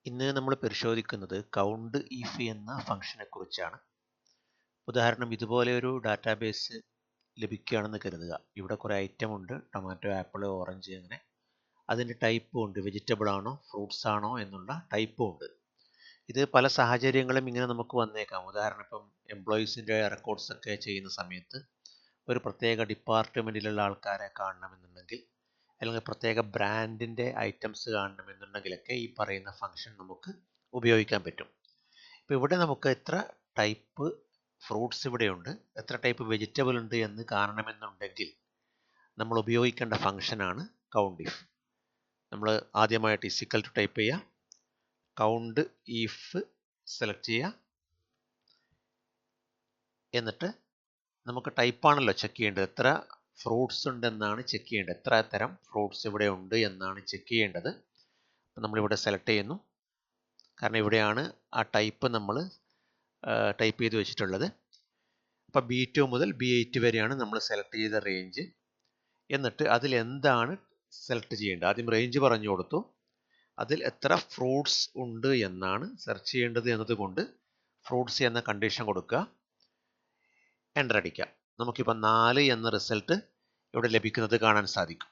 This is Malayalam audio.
ഇന്ന് നമ്മൾ പരിശോധിക്കുന്നത് കൗണ്ട് ഇഫ് എന്ന ഫംഗ്ഷനെ കുറിച്ചാണ്. ഉദാഹരണം ഇതുപോലെ ഒരു ഡാറ്റാബേസ് ലഭിക്കുകയാണെന്ന് കരുതുക. ഇവിടെ കുറേ ഐറ്റം ഉണ്ട്, ടൊമാറ്റോ, ആപ്പിൾ, ഓറഞ്ച്, അങ്ങനെ അതിൻ്റെ ടൈപ്പും ഉണ്ട്. വെജിറ്റബിൾ ആണോ ഫ്രൂട്ട്സ് ആണോ എന്നുള്ള ടൈപ്പും ഉണ്ട്. ഇത് പല സാഹചര്യങ്ങളും ഇങ്ങനെ നമുക്ക് വന്നേക്കാം. ഉദാഹരണം ഇപ്പം എംപ്ലോയീസിൻ്റെ റെക്കോർഡ്സ് ഒക്കെ ചെയ്യുന്ന സമയത്ത് ഒരു പ്രത്യേക ഡിപ്പാർട്ട്മെൻറ്റിലുള്ള ആൾക്കാരെ കാണണമെന്നുണ്ടെങ്കിൽ, അല്ലെങ്കിൽ പ്രത്യേക ബ്രാൻഡിൻ്റെ ഐറ്റംസ് കാണണമെന്നുണ്ടെങ്കിലൊക്കെ ഈ പറയുന്ന ഫംഗ്ഷൻ നമുക്ക് ഉപയോഗിക്കാൻ പറ്റും. ഇപ്പോൾ ഇവിടെ നമുക്ക് എത്ര ടൈപ്പ് ഫ്രൂട്ട്സ് ഇവിടെയുണ്ട്, എത്ര ടൈപ്പ് വെജിറ്റബിൾ ഉണ്ട് എന്ന് കാണണമെന്നുണ്ടെങ്കിൽ നമ്മൾ ഉപയോഗിക്കേണ്ട ഫംഗ്ഷനാണ് കൗണ്ട് ഇഫ്. നമ്മൾ ആദ്യമായിട്ട് ഇസിക്കൽ ടു ടൈപ്പ് ചെയ്യുക, കൗണ്ട് ഇഫ് സെലക്ട് ചെയ്യുക, എന്നിട്ട് നമുക്ക് ടൈപ്പാണല്ലോ ചെക്ക് ചെയ്യേണ്ടത്, എത്ര ഫ്രൂട്ട്സ് ഉണ്ടെന്നാണ് ചെക്ക് ചെയ്യേണ്ടത്, എത്ര തരം ഫ്രൂട്ട്സ് ഇവിടെ ഉണ്ട് എന്നാണ് ചെക്ക് ചെയ്യേണ്ടത്. അപ്പം നമ്മളിവിടെ സെലക്ട് ചെയ്യുന്നു, കാരണം ഇവിടെയാണ് ആ ടൈപ്പ് നമ്മൾ ടൈപ്പ് ചെയ്ത് വെച്ചിട്ടുള്ളത്. അപ്പോൾ B2 മുതൽ B8 വരെയാണ് നമ്മൾ സെലക്ട് ചെയ്ത റേഞ്ച്. എന്നിട്ട് അതിൽ എന്താണ് സെലക്ട് ചെയ്യേണ്ടത്, ആദ്യം റേഞ്ച് പറഞ്ഞു കൊടുത്തു, അതിൽ എത്ര ഫ്രൂട്ട്സ് ഉണ്ട് എന്നാണ് സെർച്ച് ചെയ്യേണ്ടത് എന്നതുകൊണ്ട് ഫ്രൂട്ട്സ് എന്ന കണ്ടീഷൻ കൊടുക്കുക, എൻ്റർ അടിക്കുക. നമുക്കിപ്പോൾ 4 എന്ന റിസൾട്ട് ഇവിടെ ലഭിക്കുന്നത് കാണാൻ സാധിക്കും.